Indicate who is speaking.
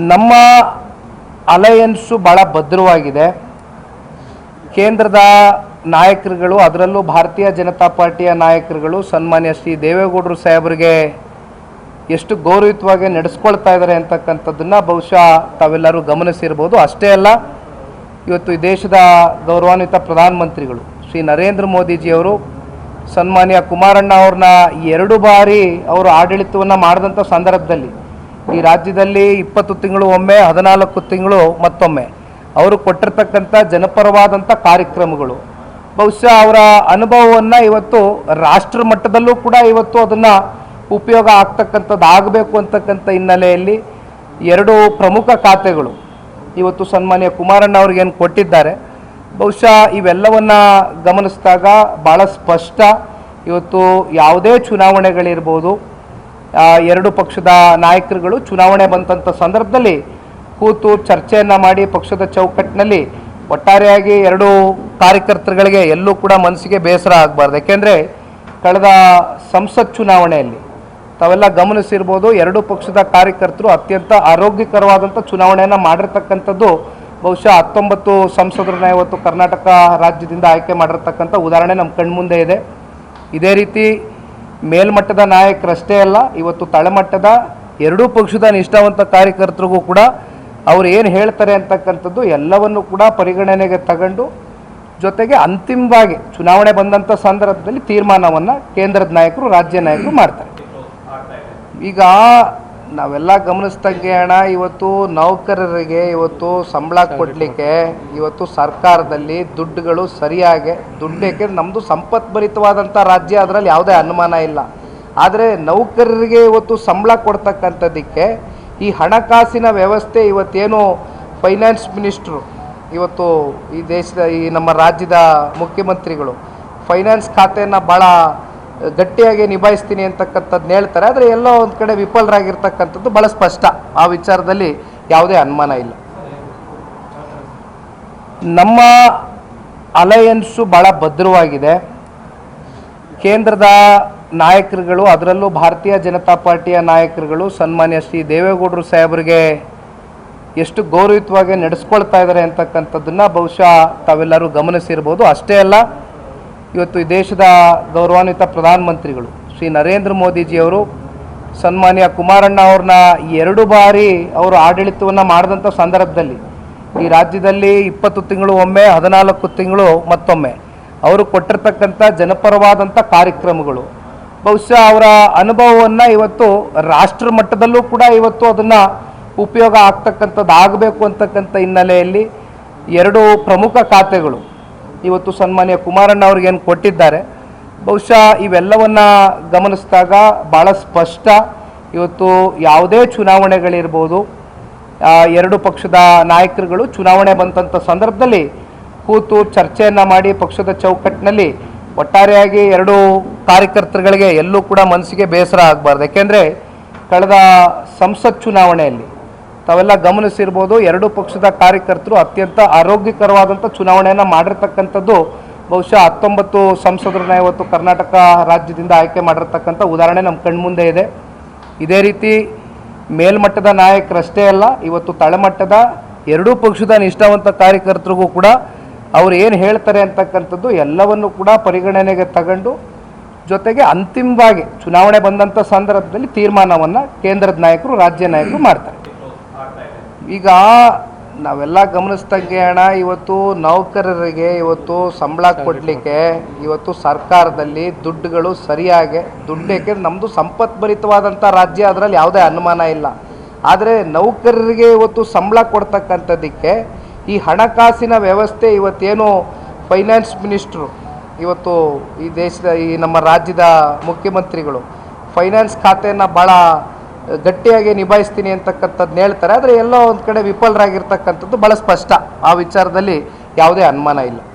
Speaker 1: ನಮ್ಮ ಅಲಯನ್ಸು ಭಾಳ ಭದ್ರವಾಗಿದೆ. ಕೇಂದ್ರದ ನಾಯಕರುಗಳು, ಅದರಲ್ಲೂ ಭಾರತೀಯ ಜನತಾ ಪಾರ್ಟಿಯ ನಾಯಕರುಗಳು ಸನ್ಮಾನ್ಯ ಶ್ರೀ ದೇವೇಗೌಡರು ಸಾಹೇಬರಿಗೆ ಎಷ್ಟು ಗೌರವಯುತವಾಗಿ ನಡೆಸ್ಕೊಳ್ತಾ ಇದ್ದಾರೆ ಅಂತಕ್ಕಂಥದ್ದನ್ನು ಬಹುಶಃ ತಾವೆಲ್ಲರೂ ಗಮನಿಸಿರ್ಬೋದು. ಅಷ್ಟೇ ಅಲ್ಲ, ಇವತ್ತು ಈ ದೇಶದ ಗೌರವಾನ್ವಿತ ಪ್ರಧಾನಮಂತ್ರಿಗಳು ಶ್ರೀ ನರೇಂದ್ರ ಮೋದಿಜಿಯವರು ಸನ್ಮಾನ್ಯ ಕುಮಾರಣ್ಣ ಅವ್ರನ್ನ 2 ಬಾರಿ ಅವರು ಆಡಳಿತವನ್ನು ಮಾಡಿದಂಥ ಸಂದರ್ಭದಲ್ಲಿ ಈ ರಾಜ್ಯದಲ್ಲಿ 20 ತಿಂಗಳು ಒಮ್ಮೆ, 14 ತಿಂಗಳು ಮತ್ತೊಮ್ಮೆ ಅವರು ಕೊಟ್ಟಿರ್ತಕ್ಕಂಥ ಜನಪರವಾದಂಥ ಕಾರ್ಯಕ್ರಮಗಳು, ಬಹುಶಃ ಅವರ ಅನುಭವವನ್ನು ಇವತ್ತು ರಾಷ್ಟ್ರ ಮಟ್ಟದಲ್ಲೂ ಕೂಡ ಇವತ್ತು ಅದನ್ನು ಉಪಯೋಗ ಆಗ್ತಕ್ಕಂಥದ್ದು ಆಗಬೇಕು ಅಂತಕ್ಕಂಥ ಹಿನ್ನೆಲೆಯಲ್ಲಿ 2 ಪ್ರಮುಖ ಖಾತೆಗಳು ಇವತ್ತು ಸನ್ಮಾನ್ಯ ಕುಮಾರಣ್ಣ ಅವ್ರಿಗೇನು ಕೊಟ್ಟಿದ್ದಾರೆ. ಬಹುಶಃ ಇವೆಲ್ಲವನ್ನು ಗಮನಿಸಿದಾಗ ಭಾಳ ಸ್ಪಷ್ಟ, ಇವತ್ತು ಯಾವುದೇ ಚುನಾವಣೆಗಳಿರ್ಬೋದು, 2 ಪಕ್ಷದ ನಾಯಕರುಗಳು ಚುನಾವಣೆ ಬಂದಂಥ ಸಂದರ್ಭದಲ್ಲಿ ಕೂತು ಚರ್ಚೆಯನ್ನು ಮಾಡಿ ಪಕ್ಷದ ಚೌಕಟ್ಟಿನಲ್ಲಿ ಒಟ್ಟಾರೆಯಾಗಿ 2 ಕಾರ್ಯಕರ್ತರುಗಳಿಗೆ ಎಲ್ಲೂ ಕೂಡ ಮನಸ್ಸಿಗೆ ಬೇಸರ ಆಗಬಾರ್ದು. ಯಾಕೆಂದರೆ ಕಳೆದ ಸಂಸತ್ ಚುನಾವಣೆಯಲ್ಲಿ ತಾವೆಲ್ಲ ಗಮನಿಸಿರ್ಬೋದು, 2 ಪಕ್ಷದ ಕಾರ್ಯಕರ್ತರು ಅತ್ಯಂತ ಆರೋಗ್ಯಕರವಾದಂಥ ಚುನಾವಣೆಯನ್ನು ಮಾಡಿರ್ತಕ್ಕಂಥದ್ದು ಬಹುಶಃ 19 ಸಂಸದರನ್ನ ಇವತ್ತು ಕರ್ನಾಟಕ ರಾಜ್ಯದಿಂದ ಆಯ್ಕೆ ಮಾಡಿರ್ತಕ್ಕಂಥ ಉದಾಹರಣೆ ನಮ್ಮ ಕಣ್ಮುಂದೆ ಇದೆ. ಇದೇ ರೀತಿ ಮೇಲ್ಮಟ್ಟದ ನಾಯಕರಷ್ಟೇ ಅಲ್ಲ, ಇವತ್ತು ತಳಮಟ್ಟದ 2 ಪಕ್ಷದ ನಿಷ್ಠಾವಂತ ಕಾರ್ಯಕರ್ತರಿಗೂ ಕೂಡ ಅವರು ಏನು ಹೇಳ್ತಾರೆ ಅಂತಕ್ಕಂಥದ್ದು ಎಲ್ಲವನ್ನು ಕೂಡ ಪರಿಗಣನೆಗೆ ತಗೊಂಡು, ಜೊತೆಗೆ ಅಂತಿಮವಾಗಿ ಚುನಾವಣೆ ಬಂದಂಥ ಸಂದರ್ಭದಲ್ಲಿ ತೀರ್ಮಾನವನ್ನು ಕೇಂದ್ರದ ನಾಯಕರು, ರಾಜ್ಯ ನಾಯಕರು ಮಾಡ್ತಾರೆ. ಈಗ ನಾವೆಲ್ಲ ಗಮನಿಸ್ದಂಗೆ ಅಣ್ಣ, ಇವತ್ತು ನೌಕರರಿಗೆ ಇವತ್ತು ಸಂಬಳ ಕೊಡಲಿಕ್ಕೆ ಇವತ್ತು ಸರ್ಕಾರದಲ್ಲಿ ದುಡ್ಡುಗಳು ಸರಿಯಾಗಿ ಯಾಕೆಂದ್ರೆ ನಮ್ಮದು ಸಂಪತ್ಭರಿತವಾದಂಥ ರಾಜ್ಯ, ಅದರಲ್ಲಿ ಯಾವುದೇ ಅನುಮಾನ ಇಲ್ಲ. ಆದರೆ ನೌಕರರಿಗೆ ಇವತ್ತು ಸಂಬಳ ಕೊಡ್ತಕ್ಕಂಥದ್ದಕ್ಕೆ ಈ ಹಣಕಾಸಿನ ವ್ಯವಸ್ಥೆ ಇವತ್ತೇನು ಫೈನಾನ್ಸ್ ಮಿನಿಸ್ಟ್ರು, ಇವತ್ತು ಈ ದೇಶದ ಈ ನಮ್ಮ ರಾಜ್ಯದ ಮುಖ್ಯಮಂತ್ರಿಗಳು ಫೈನಾನ್ಸ್ ಖಾತೆಯನ್ನು ಭಾಳ ಗಟ್ಟಿಯಾಗಿ ನಿಭಾಯಿಸ್ತೀನಿ ಅಂತಕ್ಕಂಥದ್ದನ್ನ ಹೇಳ್ತಾರೆ. ಆದರೆ ಎಲ್ಲೋ ಒಂದು ಕಡೆ ವಿಫಲರಾಗಿರ್ತಕ್ಕಂಥದ್ದು ಭಾಳ ಸ್ಪಷ್ಟ. ಆ ವಿಚಾರದಲ್ಲಿ ಯಾವುದೇ ಅನುಮಾನ ಇಲ್ಲ. ನಮ್ಮ ಅಲಯನ್ಸು ಭಾಳ ಭದ್ರವಾಗಿದೆ. ಕೇಂದ್ರದ ನಾಯಕರುಗಳು, ಅದರಲ್ಲೂ ಭಾರತೀಯ ಜನತಾ ಪಾರ್ಟಿಯ ನಾಯಕರುಗಳು ಸನ್ಮಾನ್ಯ ಶ್ರೀ ದೇವೇಗೌಡರು ಸಾಹೇಬರಿಗೆ ಎಷ್ಟು ಗೌರವಯುತವಾಗಿ ನಡೆಸ್ಕೊಳ್ತಾ ಇದ್ದಾರೆ ಅಂತಕ್ಕಂಥದ್ದನ್ನು ಬಹುಶಃ ತಾವೆಲ್ಲರೂ ಗಮನಿಸಿರ್ಬೋದು. ಅಷ್ಟೇ ಅಲ್ಲ, ಇವತ್ತು ಈ ದೇಶದ ಗೌರವಾನ್ವಿತ ಪ್ರಧಾನಮಂತ್ರಿಗಳು ಶ್ರೀ ನರೇಂದ್ರ ಮೋದಿಜಿಯವರು ಸನ್ಮಾನ್ಯ ಕುಮಾರಣ್ಣ ಅವ್ರನ್ನ 2 ಬಾರಿ ಅವರು ಆಡಳಿತವನ್ನು ಮಾಡಿದಂಥ ಸಂದರ್ಭದಲ್ಲಿ ಈ ರಾಜ್ಯದಲ್ಲಿ 20 ತಿಂಗಳು ಒಮ್ಮೆ, 14 ತಿಂಗಳು ಮತ್ತೊಮ್ಮೆ ಅವರು ಕೊಟ್ಟಿರ್ತಕ್ಕಂಥ ಜನಪರವಾದಂಥ ಕಾರ್ಯಕ್ರಮಗಳು, ಬಹುಶಃ ಅವರ ಅನುಭವವನ್ನು ಇವತ್ತು ರಾಷ್ಟ್ರ ಮಟ್ಟದಲ್ಲೂ ಕೂಡ ಇವತ್ತು ಅದನ್ನು ಉಪಯೋಗ ಆಗ್ತಕ್ಕಂಥದ್ದು ಆಗಬೇಕು ಅಂತಕ್ಕಂಥ ಹಿನ್ನೆಲೆಯಲ್ಲಿ 2 ಪ್ರಮುಖ ಖಾತೆಗಳು ಇವತ್ತು ಸನ್ಮಾನ್ಯ ಕುಮಾರಣ್ಣ ಅವ್ರಿಗೇನು ಕೊಟ್ಟಿದ್ದಾರೆ. ಬಹುಶಃ ಇವೆಲ್ಲವನ್ನು ಗಮನಿಸಿದಾಗ ಭಾಳ ಸ್ಪಷ್ಟ, ಇವತ್ತು ಯಾವುದೇ ಚುನಾವಣೆಗಳಿರ್ಬೋದು, 2 ಪಕ್ಷದ ನಾಯಕರುಗಳು ಚುನಾವಣೆ ಬಂದಂಥ ಸಂದರ್ಭದಲ್ಲಿ ಕೂತು ಚರ್ಚೆಯನ್ನು ಮಾಡಿ ಪಕ್ಷದ ಚೌಕಟ್ಟಿನಲ್ಲಿ ಒಟ್ಟಾರೆಯಾಗಿ 2 ಕಾರ್ಯಕರ್ತರುಗಳಿಗೆ ಎಲ್ಲೂ ಕೂಡ ಮನಸ್ಸಿಗೆ ಬೇಸರ ಆಗಬಾರ್ದು. ಯಾಕೆಂದರೆ ಕಳೆದ ಸಂಸತ್ ಚುನಾವಣೆಯಲ್ಲಿ ತಾವೆಲ್ಲ ಗಮನಿಸಿರ್ಬೋದು, 2 ಪಕ್ಷದ ಕಾರ್ಯಕರ್ತರು ಅತ್ಯಂತ ಆರೋಗ್ಯಕರವಾದಂಥ ಚುನಾವಣೆಯನ್ನು ಮಾಡಿರ್ತಕ್ಕಂಥದ್ದು ಬಹುಶಃ 19 ಸಂಸದರನ್ನ ಇವತ್ತು ಕರ್ನಾಟಕ ರಾಜ್ಯದಿಂದ ಆಯ್ಕೆ ಮಾಡಿರ್ತಕ್ಕಂಥ ಉದಾಹರಣೆ ನಮ್ಮ ಕಣ್ಮುಂದೆ ಇದೆ. ಇದೇ ರೀತಿ ಮೇಲ್ಮಟ್ಟದ ನಾಯಕರಷ್ಟೇ ಅಲ್ಲ, ಇವತ್ತು ತಳಮಟ್ಟದ 2 ಪಕ್ಷದ ನಿಷ್ಠಾವಂತ ಕಾರ್ಯಕರ್ತರಿಗೂ ಕೂಡ ಅವರು ಏನು ಹೇಳ್ತಾರೆ ಅಂತಕ್ಕಂಥದ್ದು ಎಲ್ಲವನ್ನು ಕೂಡ ಪರಿಗಣನೆಗೆ ತಗೊಂಡು, ಜೊತೆಗೆ ಅಂತಿಮವಾಗಿ ಚುನಾವಣೆ ಬಂದಂಥ ಸಂದರ್ಭದಲ್ಲಿ ತೀರ್ಮಾನವನ್ನು ಕೇಂದ್ರದ ನಾಯಕರು, ರಾಜ್ಯ ನಾಯಕರು ಮಾಡ್ತಾರೆ. ಈಗ ನಾವೆಲ್ಲ ಗಮನಿಸ್ದಂಗೆ ಅಣ್ಣ, ಇವತ್ತು ನೌಕರರಿಗೆ ಇವತ್ತು ಸಂಬಳ ಕೊಡಲಿಕ್ಕೆ ಇವತ್ತು ಸರ್ಕಾರದಲ್ಲಿ ದುಡ್ಡುಗಳು ಸರಿಯಾಗಿ ಯಾಕೆಂದ್ರೆ ನಮ್ಮದು ಸಂಪತ್ಭರಿತವಾದಂಥ ರಾಜ್ಯ, ಅದರಲ್ಲಿ ಯಾವುದೇ ಅನುಮಾನ ಇಲ್ಲ. ಆದರೆ ನೌಕರರಿಗೆ ಇವತ್ತು ಸಂಬಳ ಕೊಡ್ತಕ್ಕಂಥದ್ದಕ್ಕೆ ಈ ಹಣಕಾಸಿನ ವ್ಯವಸ್ಥೆ ಇವತ್ತೇನು ಫೈನಾನ್ಸ್ ಮಿನಿಸ್ಟ್ರು, ಇವತ್ತು ಈ ದೇಶದ ಈ ನಮ್ಮ ರಾಜ್ಯದ ಮುಖ್ಯಮಂತ್ರಿಗಳು ಫೈನಾನ್ಸ್ ಖಾತೆಯನ್ನು ಭಾಳ ಗಟ್ಟಿಯಾಗಿ ನಿಭಾಯಿಸ್ತೀನಿ ಅಂತಕ್ಕಂಥದ್ದನ್ನ ಹೇಳ್ತಾರೆ. ಆದರೆ ಎಲ್ಲೋ ಒಂದು ಕಡೆ ವಿಫಲರಾಗಿರ್ತಕ್ಕಂಥದ್ದು ಭಾಳ ಸ್ಪಷ್ಟ. ಆ ವಿಚಾರದಲ್ಲಿ ಯಾವುದೇ ಅನುಮಾನ ಇಲ್ಲ.